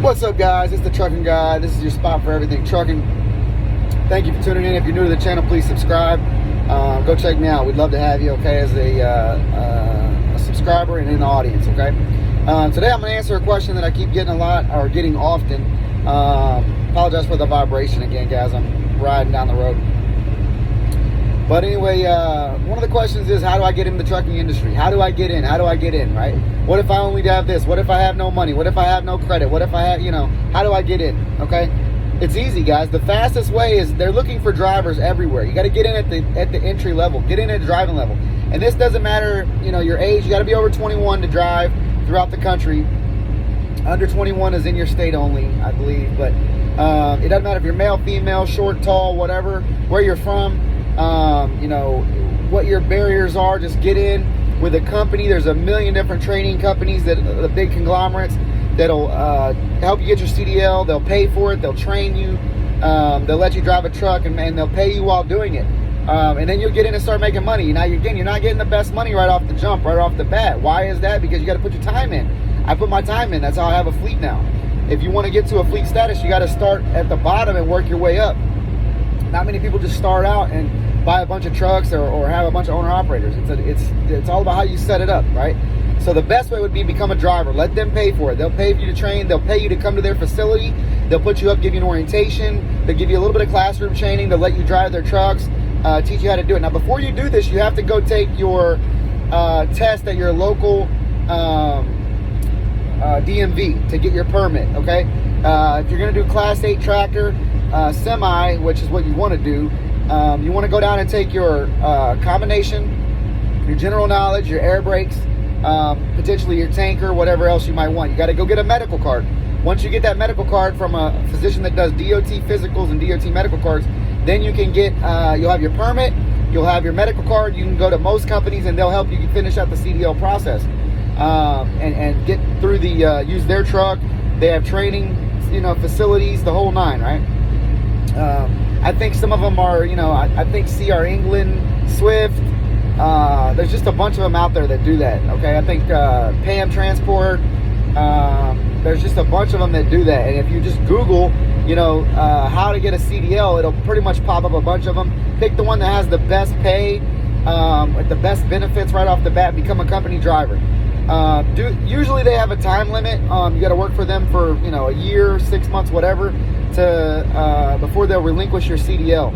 What's up, guys? It's the Trucking Guy. This is your spot for everything trucking. Thank you for tuning in. If you're new to the channel, please subscribe. Go check me out. We'd love to have you, okay, as a subscriber and in the audience, okay? Today I'm going to answer a question that I keep getting a lot, or getting often. Apologize for the vibration again, guys. I'm riding down the road. But anyway, one of the questions is, how do I get in the trucking industry? How do I get in? How do I get in, right? What if I only have this? What if I have no money? What if I have no credit? What if I have, how do I get in, okay? It's easy, guys. The fastest way is they're looking for drivers everywhere. You got to get in at the entry level. Get in at the driving level. And this doesn't matter, your age. You got to be over 21 to drive throughout the country. Under 21 is in your state only, I believe. But it doesn't matter if you're male, female, short, tall, whatever, where you're from. What your barriers are. Just get in with a company. There's a million different training companies, that the big conglomerates, that'll help you get your CDL. They'll pay for it. They'll train you. They'll let you drive a truck, and they'll pay you while doing it. And then you'll get in and start making money. Now, you're not getting the best money right off the jump, right off the bat. Why is that? Because you got to put your time in. I put my time in. That's how I have a fleet now. If you want to get to a fleet status, you got to start at the bottom and work your way up. Not many people just start out and buy a bunch of trucks or have a bunch of owner-operators. It's all about how you set it up, right? So the best way would be become a driver. Let them pay for it. They'll pay for you to train. They'll pay you to come to their facility. They'll put you up, give you an orientation. They'll give you a little bit of classroom training. They'll let you drive their trucks, teach you how to do it. Now, before you do this, you have to go take your test at your local DMV to get your permit, okay? If you're going to do Class 8 tractor, semi, which is what you want to do, you want to go down and take your combination, your general knowledge, your air brakes, potentially your tanker, whatever else you might want. You got to go get a medical card. Once you get that medical card from a physician that does DOT physicals and DOT medical cards, then you can get, you'll have your permit, you'll have your medical card. You can go to most companies and they'll help you finish out the CDL process, and get through the, use their truck. They have training, facilities, the whole nine, right? I think some of them are, I think CR England, Swift, there's just a bunch of them out there that do that, okay? I think PAM Transport, there's just a bunch of them that do that. And if you just Google, how to get a CDL, it'll pretty much pop up a bunch of them. Pick the one that has the best pay, with the best benefits right off the bat, become a company driver. Usually they have a time limit. You got to work for them for, a year, 6 months, whatever, before they'll relinquish your CDL.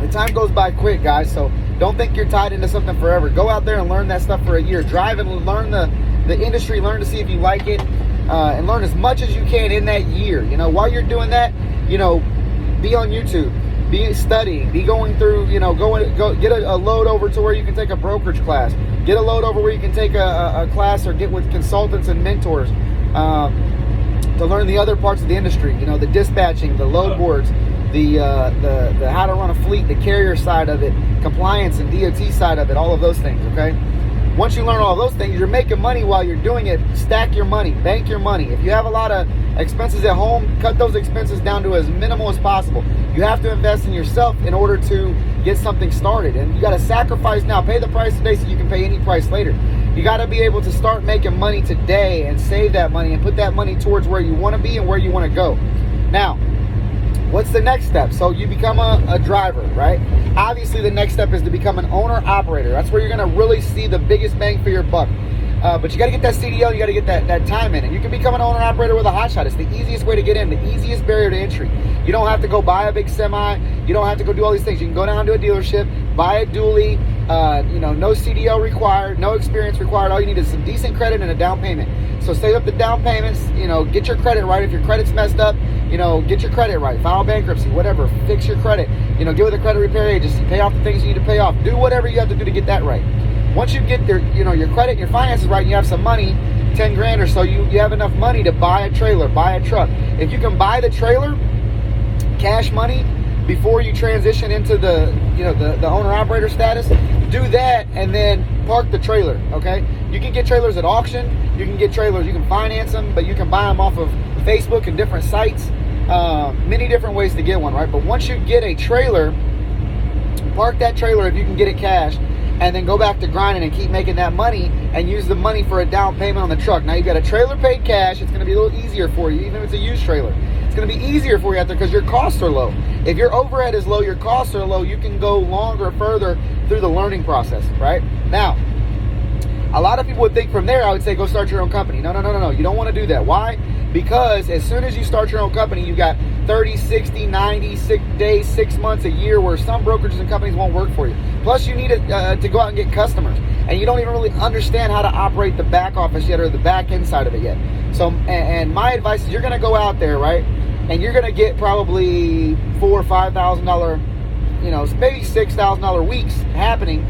The time goes by quick, guys, so don't think you're tied into something forever. Go out there and learn that stuff for a year. Drive and learn the industry, learn to see if you like it, and learn as much as you can in that year. While you're doing that, be on YouTube, be studying, be going through, go get a load over to where you can take a brokerage class. Get a load over where you can take a class or get with consultants and mentors, to learn the other parts of the industry, the dispatching, the load boards, the how to run a fleet, the carrier side of it, compliance and DOT side of it, all of those things, okay? Once you learn all of those things, you're making money while you're doing it. Stack your money, bank your money. If you have a lot of expenses at home, cut those expenses down to as minimal as possible. You have to invest in yourself in order to get something started. And you got to sacrifice now. Pay the price today so you can pay any price later. You got to be able to start making money today and save that money and put that money towards where you want to be and where you want to go. Now, what's the next step? So you become a driver, right? Obviously, the next step is to become an owner-operator. That's where you're going to really see the biggest bang for your buck. But you got to get that CDL, you got to get that time in. And you can become an owner-operator with a hotshot. It's the easiest way to get in, the easiest barrier to entry. You don't have to go buy a big semi. You don't have to go do all these things. You can go down to a dealership, buy a dually, no CDL required, no experience required. All you need is some decent credit and a down payment. So save up the down payments, get your credit right. If your credit's messed up, get your credit right. File bankruptcy, whatever. Fix your credit. Get with a credit repair agency. Pay off the things you need to pay off. Do whatever you have to do to get that right. Once you get your credit and your finances right, and you have some money, 10 grand or so, you have enough money to buy a trailer, buy a truck. If you can buy the trailer, cash money, before you transition into the owner-operator status, do that and then park the trailer, okay? You can get trailers at auction. You can get trailers, you can finance them, but you can buy them off of Facebook and different sites. Many different ways to get one, right? But once you get a trailer, park that trailer if you can get it cash, and then go back to grinding and keep making that money and use the money for a down payment on the truck. Now you got a trailer paid cash. It's going to be a little easier for you, even if it's a used trailer. It's going to be easier for you out there because your costs are low. If your overhead is low, your costs are low, you can go longer, further through the learning process, right? Now, a lot of people would think from there, I would say, go start your own company. No. You don't want to do that. Why? Because as soon as you start your own company, you got 30, 60, 90, 6 days, 6 months, a year where some brokerages and companies won't work for you. Plus, you need to go out and get customers. And you don't even really understand how to operate the back office yet or the back end side of it yet. So, and my advice is you're going to go out there, right? And you're going to get probably $4,000 or $5,000, you know, maybe $6,000 weeks happening.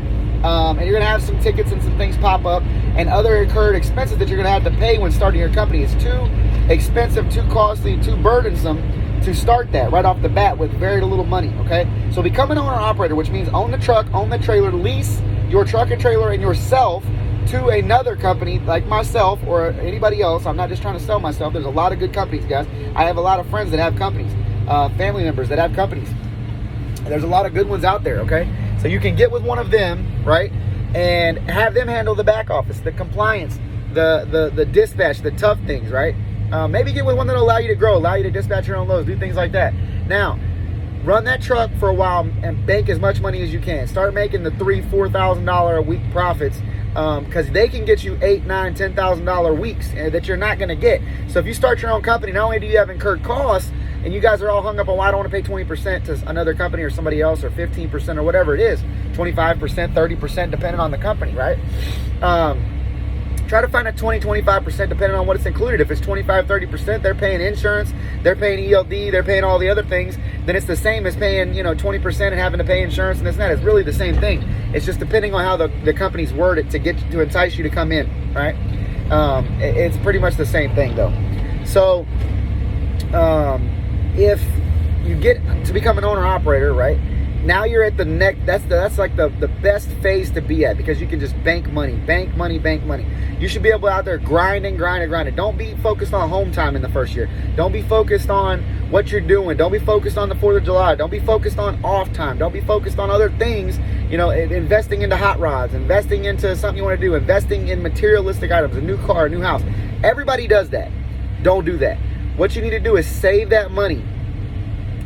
And you're going to have some tickets and some things pop up and other incurred expenses that you're going to have to pay when starting your company. It's too expensive, too costly, too burdensome to start that right off the bat with very little money, okay? So become an owner-operator, which means own the truck, own the trailer, lease your truck and trailer and yourself to another company like myself or anybody else. I'm not just trying to sell myself. There's a lot of good companies, guys. I have a lot of friends that have companies, family members that have companies. There's a lot of good ones out there, okay? So you can get with one of them, right, and have them handle the back office, the compliance, the dispatch, the tough things, right? Maybe get with one that'll allow you to grow, allow you to dispatch your own loads, do things like that. Now, run that truck for a while and bank as much money as you can. Start making the $3,000, $4,000 a week profits, because they can get you $8,000, $9,000, $10,000 weeks that you're not going to get. So if you start your own company, not only do you have incurred costs, and you guys are all hung up on, well, I don't want to pay 20% to another company or somebody else, or 15% or whatever it is, 25%, 30%, depending on the company, right? Try to find a 20, 25% depending on what it's included. If it's 25, 30%, they're paying insurance, they're paying ELD, they're paying all the other things, then it's the same as paying, 20% and having to pay insurance and this and that. It's really the same thing. It's just depending on how the companies word it to entice you to come in, right? It's pretty much the same thing though. So, if you get to become an owner operator, right, now you're at the next, that's like the best phase to be at, because you can just bank money. You should be able out there grinding. Don't be focused on home time in the first year. Don't be focused on what you're doing. Don't be focused on the 4th of July. Don't be focused on off time. Don't be focused on other things, investing into hot rods, investing into something you want to do, investing in materialistic items, a new car, a new house. Everybody does that. Don't do that. What you need to do is save that money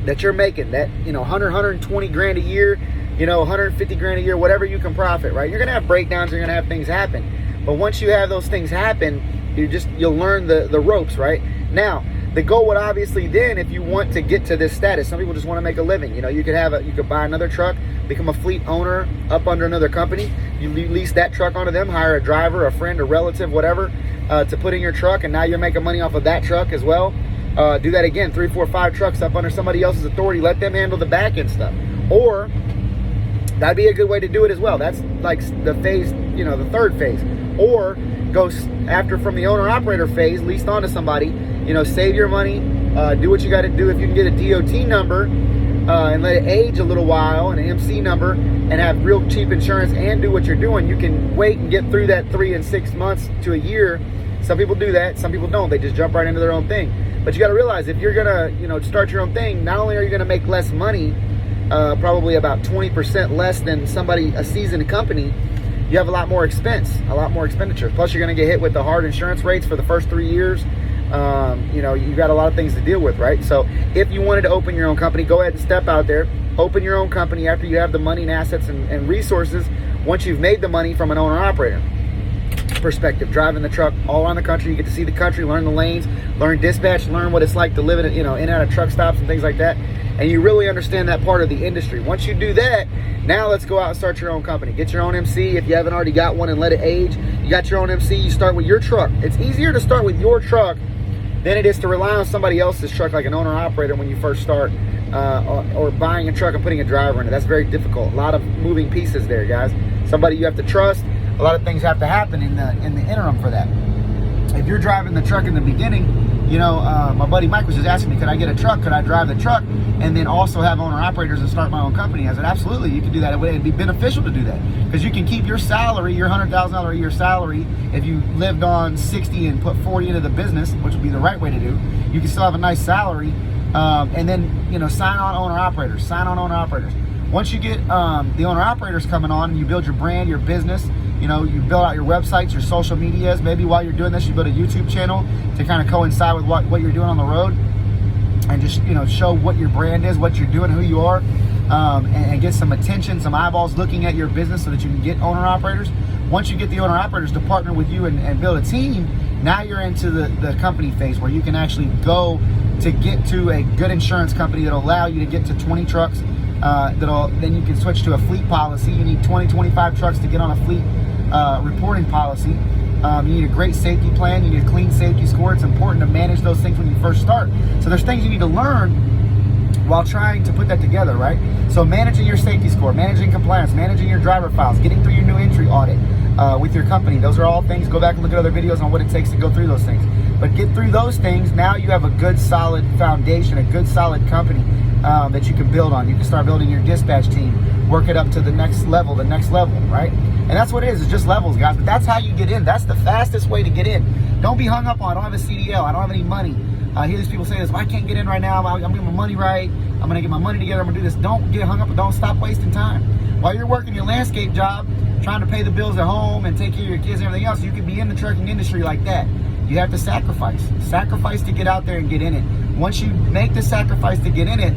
that you're making, that 120 grand a year, 150 grand a year, whatever you can profit, right? You're gonna have breakdowns, you're gonna have things happen, but once you have those things happen, you'll learn the ropes, right? Now the goal would obviously then, if you want to get to this status, some people just want to make a living. You could buy another truck, become a fleet owner up under another company. You lease that truck onto them, hire a driver, a friend, a relative, whatever, to put in your truck, and now you're making money off of that truck as well. Do that again, 3, 4, 5 trucks up under somebody else's authority. Let them handle the back end stuff. Or that'd be a good way to do it as well. That's like the phase, the third phase. Or go after from the owner operator phase, leased onto somebody. Save your money, do what you got to do. If you can get a DOT number and let it age a little while, and an MC number, and have real cheap insurance and do what you're doing, you can wait and get through that 3 and 6 months to a year. Some people do that, some people don't. They just jump right into their own thing. But you got to realize, if you're gonna start your own thing, not only are you gonna make less money, probably about 20% less than a seasoned company, you have a lot more expense, a lot more expenditure. Plus, you're gonna get hit with the hard insurance rates for the first 3 years. You got a lot of things to deal with, right? So if you wanted to open your own company, go ahead and step out there, open your own company after you have the money and assets and resources. Once you've made the money from an owner operator perspective, driving the truck all around the country, you get to see the country, learn the lanes, learn dispatch, learn what it's like to live in and out of truck stops and things like that, and you really understand that part of the industry. Once you do that, now let's go out and start your own company. Get your own MC if you haven't already got one, and let it age. You got your own MC, you start with your truck. It's easier to start with your truck than it is to rely on somebody else's truck, like an owner operator when you first start, or buying a truck and putting a driver in it. That's very difficult. A lot of moving pieces there, guys. Somebody you have to trust. A lot of things have to happen in the interim for that. If you're driving the truck in the beginning, my buddy Mike was just asking me, could I get a truck? Could I drive the truck and then also have owner operators and start my own company? I said, absolutely, you can do that. It'd be beneficial to do that, because you can keep your salary, your $100,000 a year salary. If you lived on 60 and put 40 into the business, which would be the right way to do, you can still have a nice salary, and then sign on owner operators. Once you get the owner-operators coming on and you build your brand, your business, you know, you build out your websites, your social medias. Maybe while you're doing this, you build a YouTube channel to kind of coincide with what you're doing on the road, and just, you know, show what your brand is, what you're doing, who you are, and get some attention, some eyeballs looking at your business so that you can get owner-operators. Once you get the owner-operators to partner with you and build a team, now you're into the company phase where you can actually go to get to a good insurance company that'll allow you to get to 20 trucks. Then you can switch to a fleet policy. You need 20, 25 trucks to get on a fleet reporting policy. You need a great safety plan. You need a clean safety score. It's important to manage those things when you first start. So there's things you need to learn while trying to put that together, right? So managing your safety score, managing compliance, managing your driver files, getting through your new entry audit with your company. Those are all things. Go back and look at other videos on what it takes to go through those things. But get through those things. Now you have a good, solid foundation, a good, solid company that you can build on. You can start building your dispatch team, work it up to the next level, right? And that's what it is. It's just levels, guys. But that's how you get in. That's the fastest way to get in. Don't be hung up on, I don't have a CDL, I don't have any money. I hear these people say this, well, I can't get in right now. I'm getting my money right. I'm going to get my money together. I'm going to do this. Don't get hung up and don't stop wasting time. While you're working your landscape job, trying to pay the bills at home and take care of your kids and everything else, you could be in the trucking industry like that. You have to sacrifice. Sacrifice to get out there and get in it. Once you make the sacrifice to get in it,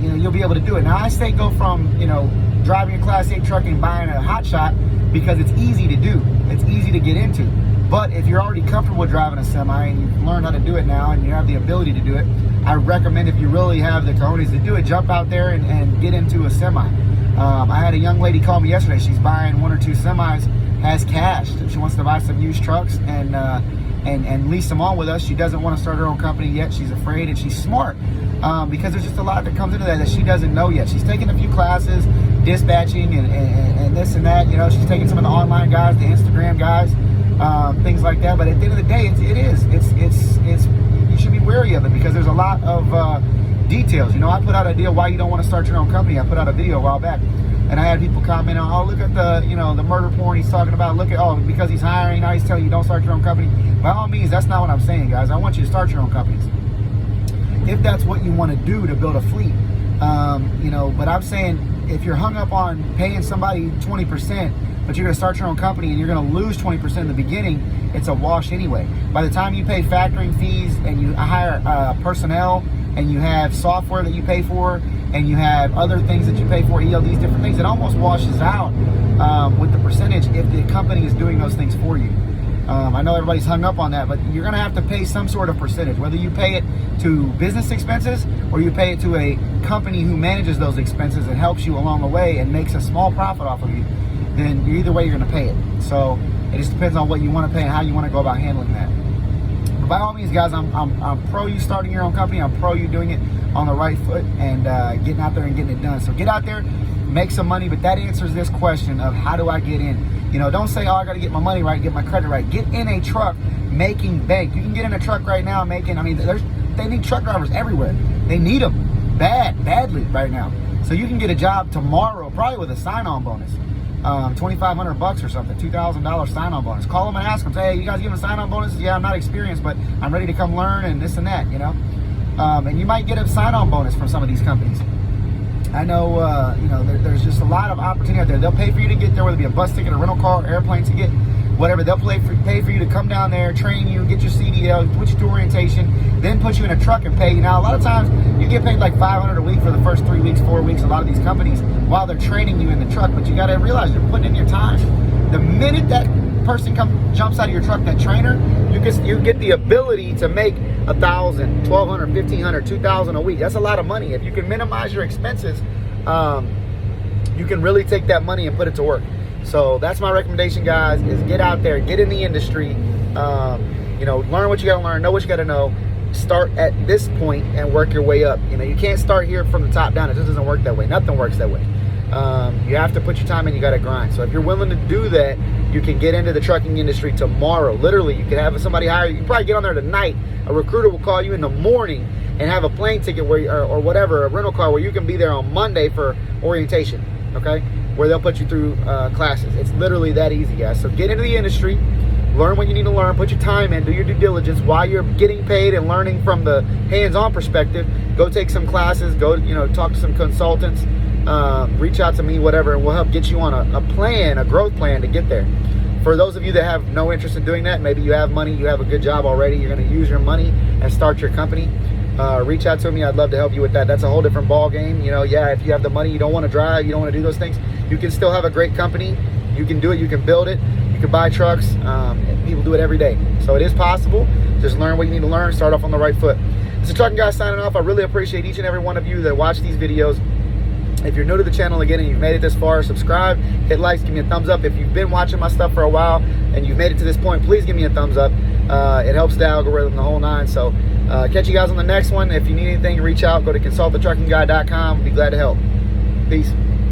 you know, you'll be able to do it. Now, I say go from, you know, driving a Class 8 truck and buying a hot shot because it's easy to do. It's easy to get into. But if you're already comfortable driving a semi and you've learned how to do it now and you have the ability to do it, I recommend, if you really have the cojones to do it, jump out there and get into a semi. I had a young lady call me yesterday. She's buying 1 or 2 semis, has cash. She wants to buy some used trucks and lease them on with us. She doesn't want to start her own company yet. She's afraid, and she's smart because there's just a lot that comes into that she doesn't know yet. She's taken a few classes, dispatching and this and that. You know, she's taking some of the online guys, the Instagram guys, things like that. But at the end of the day, it's you should be wary of it because there's a lot of details. You know, I put out a deal why you don't want to start your own company. I put out a video a while back, and I had people comment on, oh, look at the, you know, the murder porn he's talking about. Look at, oh, because he's hiring, now he's telling you don't start your own company. By all means, that's not what I'm saying, guys. I want you to start your own companies if that's what you want to do to build a fleet. You know, but I'm saying if you're hung up on paying somebody 20%, but you're going to start your own company and you're going to lose 20% in the beginning, it's a wash anyway. By the time you pay factoring fees and you hire personnel and you have software that you pay for and you have other things that you pay for, ELDs, different things, it almost washes out with the percentage if the company is doing those things for you. I know everybody's hung up on that, but you're going to have to pay some sort of percentage, whether you pay it to business expenses or you pay it to a company who manages those expenses and helps you along the way and makes a small profit off of you. Then either way you're going to pay it. So it just depends on what you want to pay and how you want to go about handling that. But by all means, guys, I'm pro you starting your own company. I'm pro you doing it on the right foot and getting out there and getting it done. So get out there, make some money. But that answers this question of how do I get in? You know, don't say, oh, I got to get my money right, get my credit right. Get in a truck making bank. You can get in a truck right now making, I mean, they need truck drivers everywhere. They need them badly right now. So you can get a job tomorrow, probably with a sign-on bonus. $2,500 or something, $2,000 sign-on bonus. Call them and ask them, say, hey, you guys giving a sign-on bonus? Yeah, I'm not experienced, but I'm ready to come learn and this and that, you know. And you might get a sign-on bonus from some of these companies. I know, you know, there's just a lot of opportunity out there. They'll pay for you to get there, whether it be a bus ticket, a rental car, airplane ticket, whatever. They'll pay for you to come down there, train you, get your CDL, put you through orientation, then put you in a truck and pay you. Now, a lot of times, you get paid like $500 a week for the first 3 weeks, 4 weeks, a lot of these companies, while they're training you in the truck. But you got to realize you're putting in your time. The minute that person jumps out of your truck, that trainer, you get the ability to make $1,000, $1,200, $1,500, $2,000 a week. That's a lot of money. If you can minimize your expenses, you can really take that money and put it to work. So that's my recommendation, guys, is get out there, get in the industry, you know, learn what you got to learn, know what you got to know, start at this point and work your way up. You know, you can't start here from the top down. It just doesn't work that way. Nothing works that way. You have to put your time in, you got to grind. So if you're willing to do that, you can get into the trucking industry tomorrow. Literally, you can have somebody hire you. You can probably get on there tonight. A recruiter will call you in the morning and have a plane ticket where, or whatever, a rental car where you can be there on Monday for orientation, okay? Where they'll put you through classes. It's literally that easy, guys. So get into the industry, learn what you need to learn, put your time in, do your due diligence while you're getting paid and learning from the hands-on perspective. Go take some classes, go, you know, talk to some consultants, reach out to me, whatever, and we'll help get you on a plan, a growth plan to get there. For those of you that have no interest in doing that, maybe you have money, you have a good job already, you're going to use your money and start your company, reach out to me. I'd love to help you with that. That's a whole different ball game. You know, yeah, if you have the money, you don't want to drive, you don't want to do those things, you can still have a great company. You can do it, you can build it, you can buy trucks. People do it every day. So it is possible. Just learn what you need to learn, start off on the right foot. It's the Trucking Guy signing off. I really appreciate each and every one of you that watch these videos. If you're new to the channel again and you've made it this far, subscribe, hit likes, give me a thumbs up. If you've been watching my stuff for a while and you've made it to this point, please give me a thumbs up. It helps the algorithm, the whole nine. So catch you guys on the next one. If you need anything, reach out. Go to consultthetruckingguy.com. Be glad to help. Peace.